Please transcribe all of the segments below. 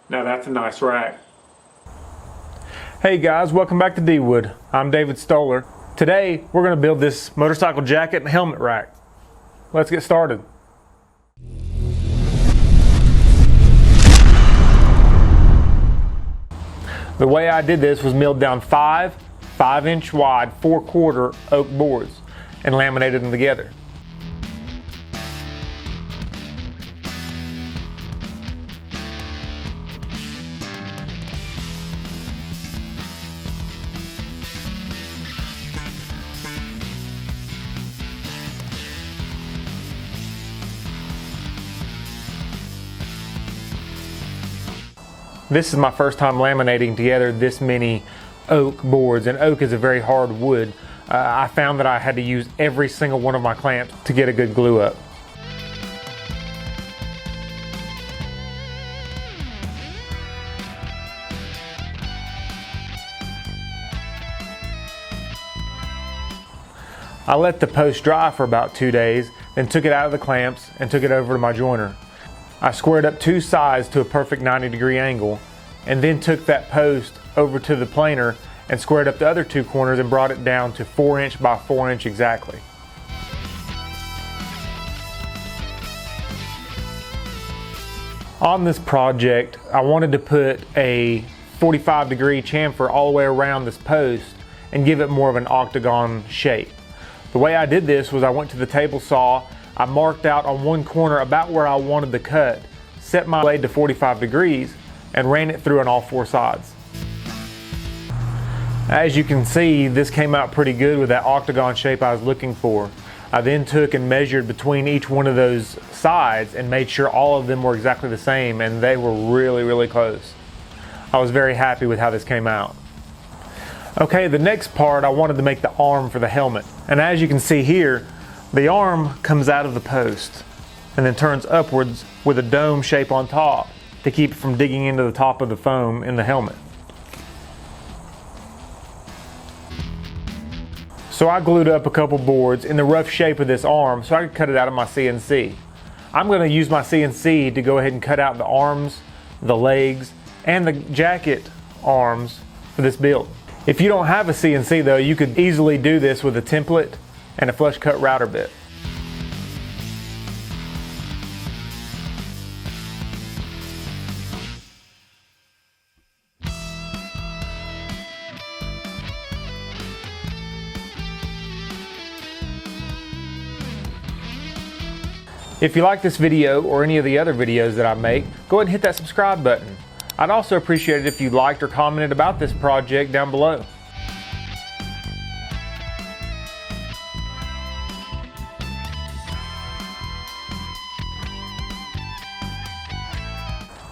Now that's a nice rack. Hey guys, welcome back to Dwood. I'm David Stoller. Today we're going to build this motorcycle jacket and helmet rack. Let's get started. The way I did this was milled down 5-inch wide 4/4 oak boards and laminated them together. This is my first time laminating together this many oak boards, and oak is a very hard wood. I found that I had to use every single one of my clamps to get a good glue up. I let the post dry for about 2 days, then took it out of the clamps and took it over to my joiner. I squared up 2 sides to a perfect 90-degree angle, and then took that post over to the planer and squared up the other 2 corners and brought it down to 4" by 4" exactly. On this project, I wanted to put a 45-degree chamfer all the way around this post and give it more of an octagon shape. The way I did this was I went to the table saw, I marked out on one corner about where I wanted the cut, set my blade to 45 degrees, and ran it through on all 4 sides. As you can see, this came out pretty good with that octagon shape I was looking for. I then took and measured between each one of those sides and made sure all of them were exactly the same, and they were really close. I was very happy with how this came out. Okay, the next part, I wanted to make the arm for the helmet. And as you can see here, the arm comes out of the post and then turns upwards with a dome shape on top to keep it from digging into the top of the foam in the helmet. So I glued up a couple boards in the rough shape of this arm so I could cut it out of my CNC. I'm going to use my CNC to go ahead and cut out the arms, the legs, and the jacket arms for this build. If you don't have a CNC though, you could easily do this with a template and a flush cut router bit. If you like this video or any of the other videos that I make, go ahead and hit that subscribe button. I'd also appreciate it if you liked or commented about this project down below.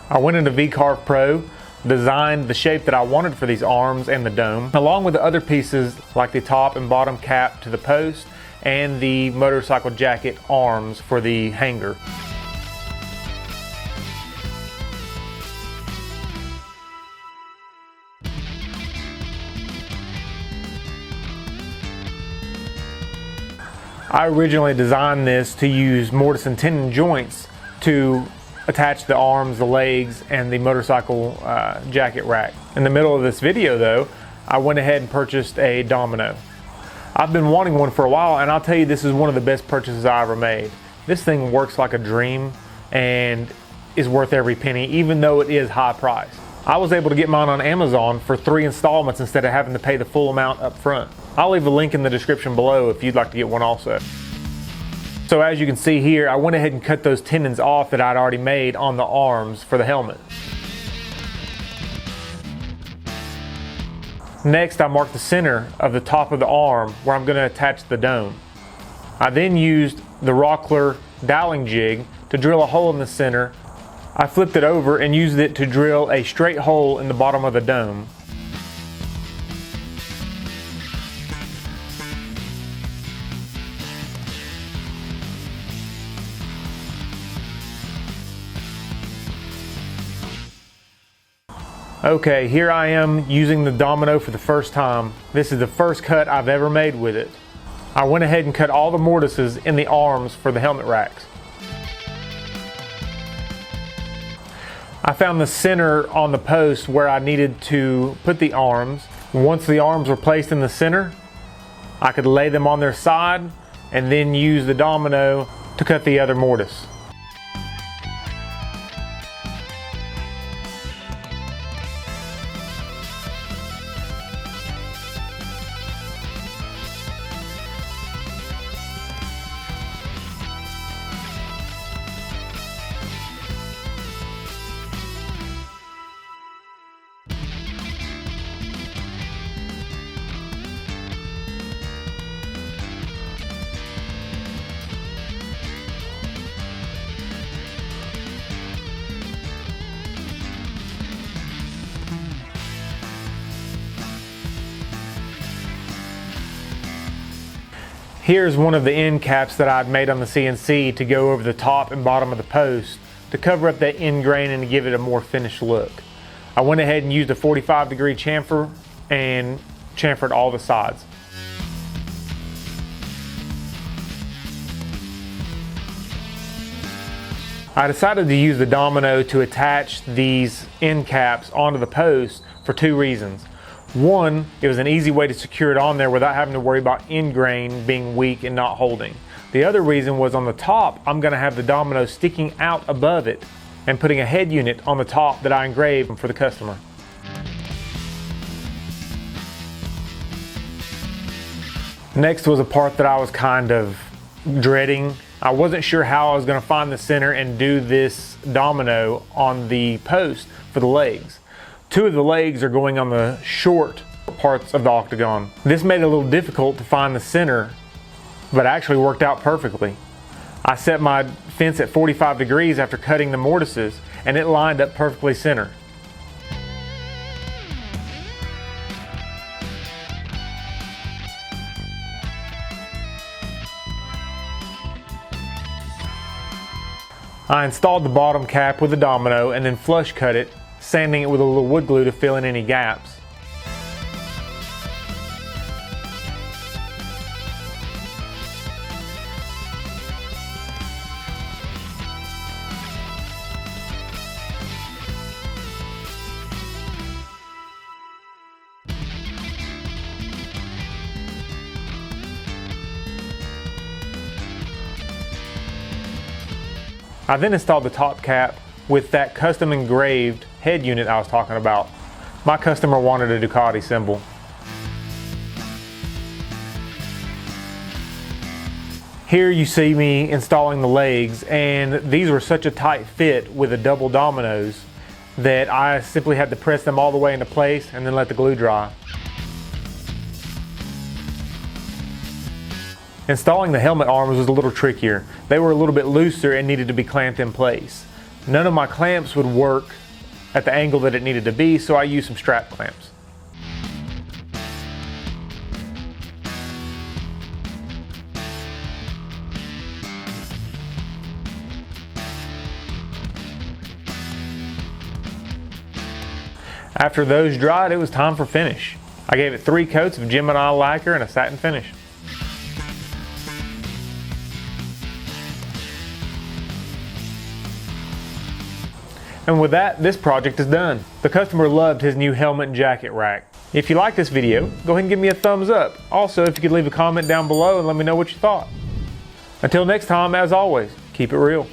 I went into VCarve Pro, designed the shape that I wanted for these arms and the dome, along with the other pieces like the top and bottom cap to the post and the motorcycle jacket arms for the hanger. I originally designed this to use mortise and tenon joints to attach the arms, the legs, and the motorcycle jacket rack. In the middle of this video though, I went ahead and purchased a Domino. I've been wanting one for a while, and I'll tell you, this is one of the best purchases I ever made. This thing works like a dream and is worth every penny, even though it is high priced. I was able to get mine on Amazon for 3 installments instead of having to pay the full amount up front. I'll leave a link in the description below if you'd like to get one also. So as you can see here, I went ahead and cut those tenons off that I'd already made on the arms for the helmet. Next, I marked the center of the top of the arm where I'm going to attach the dome. I then used the Rockler Doweling jig to drill a hole in the center. I flipped it over and used it to drill a straight hole in the bottom of the dome. Okay, here I am using the Domino for the first time. This is the first cut I've ever made with it. I went ahead and cut all the mortises in the arms for the helmet racks. I found the center on the post where I needed to put the arms. Once the arms were placed in the center, I could lay them on their side and then use the domino to cut the other mortise. Here's one of the end caps that I'd made on the CNC to go over the top and bottom of the post to cover up that end grain and to give it a more finished look. I went ahead and used a 45-degree chamfer and chamfered all the sides. I decided to use the domino to attach these end caps onto the post for two reasons. One, it was an easy way to secure it on there without having to worry about end grain being weak and not holding. The other reason was on the top, I'm going to have the domino sticking out above it and putting a head unit on the top that I engraved for the customer. Next was a part that I was kind of dreading. I wasn't sure how I was going to find the center and do this domino on the post for the legs. Two of the legs are going on the short parts of the octagon. This made it a little difficult to find the center, but actually worked out perfectly. I set my fence at 45 degrees after cutting the mortises, and it lined up perfectly center. I installed the bottom cap with the domino and then flush cut it, sanding it with a little wood glue to fill in any gaps. I then installed the top cap with that custom engraved head unit I was talking about. My customer wanted a Ducati symbol. Here you see me installing the legs, and these were such a tight fit with the double dominoes that I simply had to press them all the way into place and then let the glue dry. Installing the helmet arms was a little trickier. They were a little bit looser and needed to be clamped in place. None of my clamps would work at the angle that it needed to be, so I used some strap clamps. After those dried, it was time for finish. I gave it 3 coats of Gemini lacquer and a satin finish. And with that, this project is done. The customer loved his new helmet and jacket rack. If you like this video, go ahead and give me a thumbs up. Also, if you could leave a comment down below and let me know what you thought. Until next time, as always, keep it real.